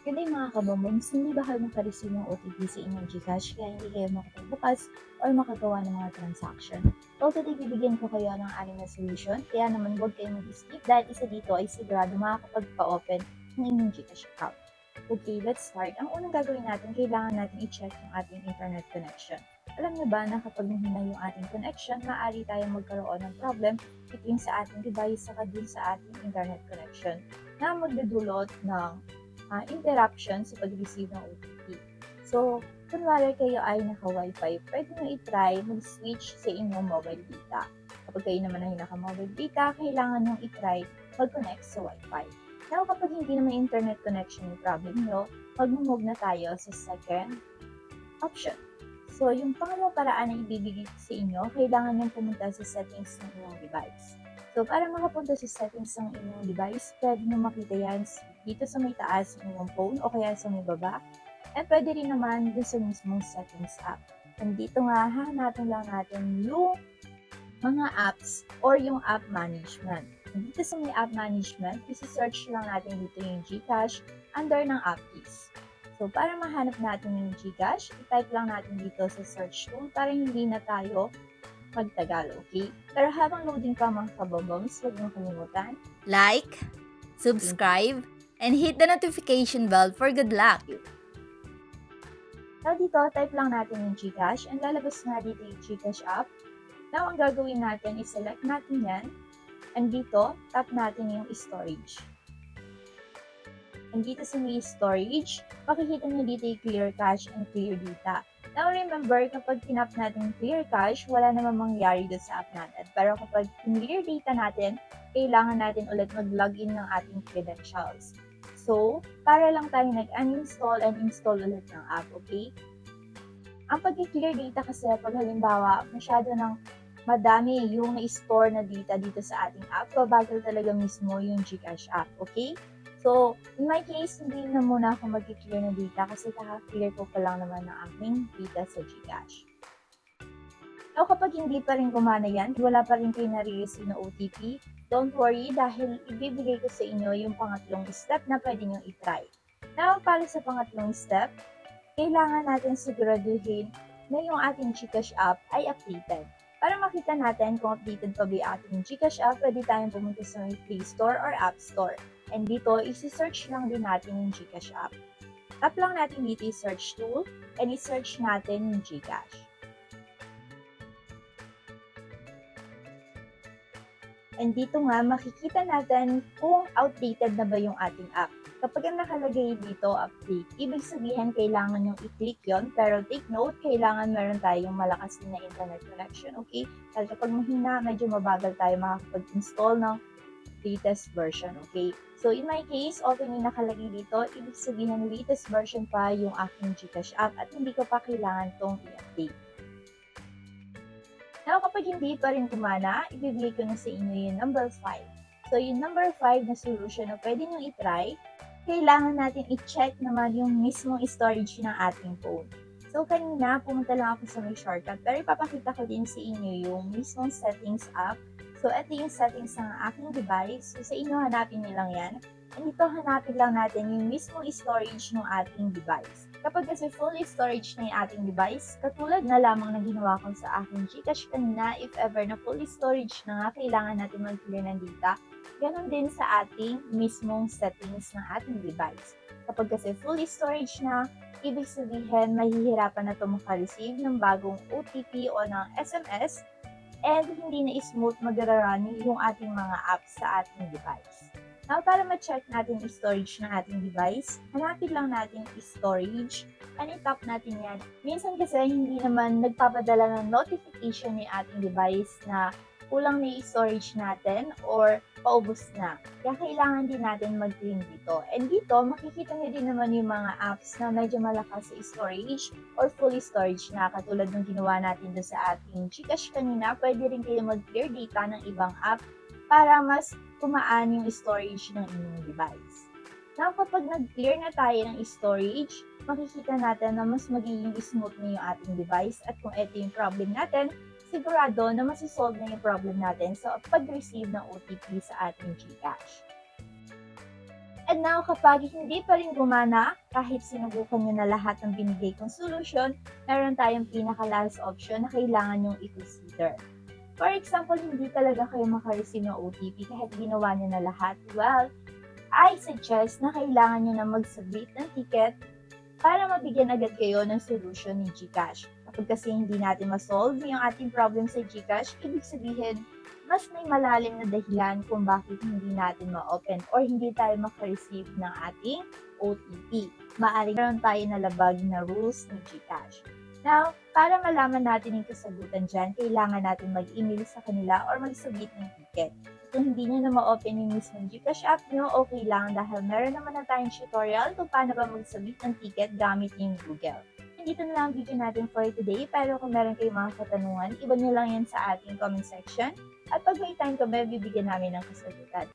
Good day mga kabombons, hindi ba kayo makareceive ng OTP sa inyong GCash kaya hindi kayo makapagbukas or makagawa ng mga transaction? So today bibigyan ko kayo ng anim na solution, kaya naman huwag kayong mag-skip dahil isa dito ay sigurado makakapagpa-open ng inyong GCash account. Okay, let's start. Ang unang gagawin natin, kailangan natin i-check yung ating internet connection. Alam niyo ba na kapag mahina yung ating connection, maaari tayong magkaroon ng problem between sa ating device saka dun sa ating internet connection na magdudulot ng interruption sa pag-receive ng OTP. So, kunwari kayo ay naka-Wi-Fi, pwede nyo i-try mag-switch sa inyong mobile data. Kapag kayo naman ay naka-mobile data, kailangan nyo i-try mag-connect sa Wi-Fi. Now, kapag hindi naman internet connection yung problem nyo, mag-move na tayo sa second option. So, yung pangalawang paraan na ibibigay ko sa inyo, kailangan nyo pumunta sa settings ng inyong device. So, para makapunta sa settings ng inyong device, pwede nyo makita yan dito sa may taas ng inyong phone o kaya sa may baba. And pwede rin naman dito sa mismong settings app. And dito nga, hahanapin lang natin yung mga apps or yung app management. And dito sa may app management, isi-search lang natin dito yung GCash under ng app keys. So, para mahanap natin yung GCash, i-type lang natin dito sa search tool para hindi na tayo magtagal, okay? Pero habang loading pa mga kabombons, huwag niyong kalimutan. Like, subscribe, and hit the notification bell for good luck. Now dito, type lang natin yung GCash and lalabas nga dito yung GCash app. Now, ang gagawin natin is select natin yan. And dito, tap natin yung storage. And dito sa may storage, makikita nyo dito yung clear cache and clear data. Now remember, kapag tinap natin clear cache, wala namang mangyari doon sa app natin. Pero kapag clear data natin, kailangan natin ulit mag-login ng ating credentials. So, para lang tayo nag-uninstall and install ulit ng app, okay? Ang pag-clear data kasi pag halimbawa, masyado ng madami yung na-store na data dito sa ating app, babagal talaga mismo yung GCash app, okay? So, in my case, hindi na muna ako mag-clear ng data kasi kaka-clear ko pa lang naman ng aking data sa GCash. Now, kapag hindi pa rin gumana yan, wala pa rin kayo nare-receive na OTP, don't worry dahil ibibigay ko sa inyo yung pangatlong step na pwede nyo i-try. Now, para sa pangatlong step, kailangan natin siguraduhin na yung ating GCash app ay updated. Para makita natin kung updated pa ba yung ating GCash app, pwede tayong pumunta sa Play Store or App Store. And dito, isi-search lang din natin yung GCash app. Tap lang natin dito yung search tool and i-search natin yung GCash. And dito nga, makikita natin kung outdated na ba yung ating app. Kapag ang nakalagay dito, update, ibig sabihin kailangan yung i-click yon. Pero take note, kailangan meron tayong malakas din na internet connection, okay? Dahil kapag mahina, medyo mabagal tayo makakapag-install ng latest version, okay? So, in my case, open yung nakalagay dito, ibig sabihin latest version pa yung aking GCash app at hindi ko pa kailangan tong i-update. Now, kapag hindi pa rin gumana, ibibigay ko na sa inyo yung number 5. So, yung number 5 na solution na pwede nyo i-try, kailangan natin i-check naman yung mismong storage ng ating phone. So, kanina, pumunta lang ako sa may shortcut, pero ipapakita ko din sa inyo yung mismong settings app. So, ito yung settings ng aking device. So, sa inyo, hanapin nyo lang yan. And ito, hanapin lang natin yung mismong storage ng ating device. Kapag kasi full storage na yung ating device, katulad na lamang na ginawa ko sa aking GCash kanina, if ever na full storage na nga, kailangan natin mag-clear ng data, ganon din sa ating mismong settings ng ating device. Kapag kasi full storage na, ibig sabihin mahihirapan na ito makareceive ng bagong OTP o ng SMS and hindi na smooth mag-run yung ating mga apps sa ating device. Now, para ma-check natin yung storage ng ating device, hanapin lang natin yung storage and i-tap natin yan. Minsan kasi hindi naman nagpapadala ng notification yung ating device na kulang na yung storage natin or paubos na. Kaya kailangan din natin mag-clean dito. And dito, makikita nyo din naman yung mga apps na medyo malakas sa storage or fully storage na. Katulad ng ginawa natin doon sa ating GCash kanina, pwede rin kayo mag-clear data ng ibang app para mas tumaan yung storage ng inyong device. Now, kapag nag-clear na tayo ng storage, makikita natin na mas magiging smooth na yung ating device at kung ito yung problem natin, sigurado na masisolve na yung problem natin sa pag-receive ng OTP sa ating GCash. And now, kapag hindi pa rin gumana, kahit sinubukan nyo na lahat ng binigay kong solusyon, meron tayong pinaka-last option na kailangan nyong i-consider. For example, hindi talaga kayo makareceive ng OTP kahit ginawa nyo na lahat. Well, I suggest na kailangan nyo na mag-submit ng ticket para mabigyan agad kayo ng solution ni GCash. Kapag kasi hindi natin ma-solve yung ating problem sa GCash, ibig sabihin, mas may malalim na dahilan kung bakit hindi natin ma-open or hindi tayo maka-receive ng ating OTP. Maaaring meron tayo nalabag na rules ni GCash. Now, para malaman natin yung kasagutan dyan, kailangan natin mag-email sa kanila or mag-submit ng ticket. Kung hindi nyo na ma-open yung mismong GCash app nyo, okay lang dahil meron naman na tayong tutorial kung paano ba mag-submit ng ticket gamit yung Google. Dito na lang ang video natin for today, pero kung meron kayong mga katanungan, iba nyo lang yan sa ating comment section. At pag may time kami, bibigyan namin ng kasagutan.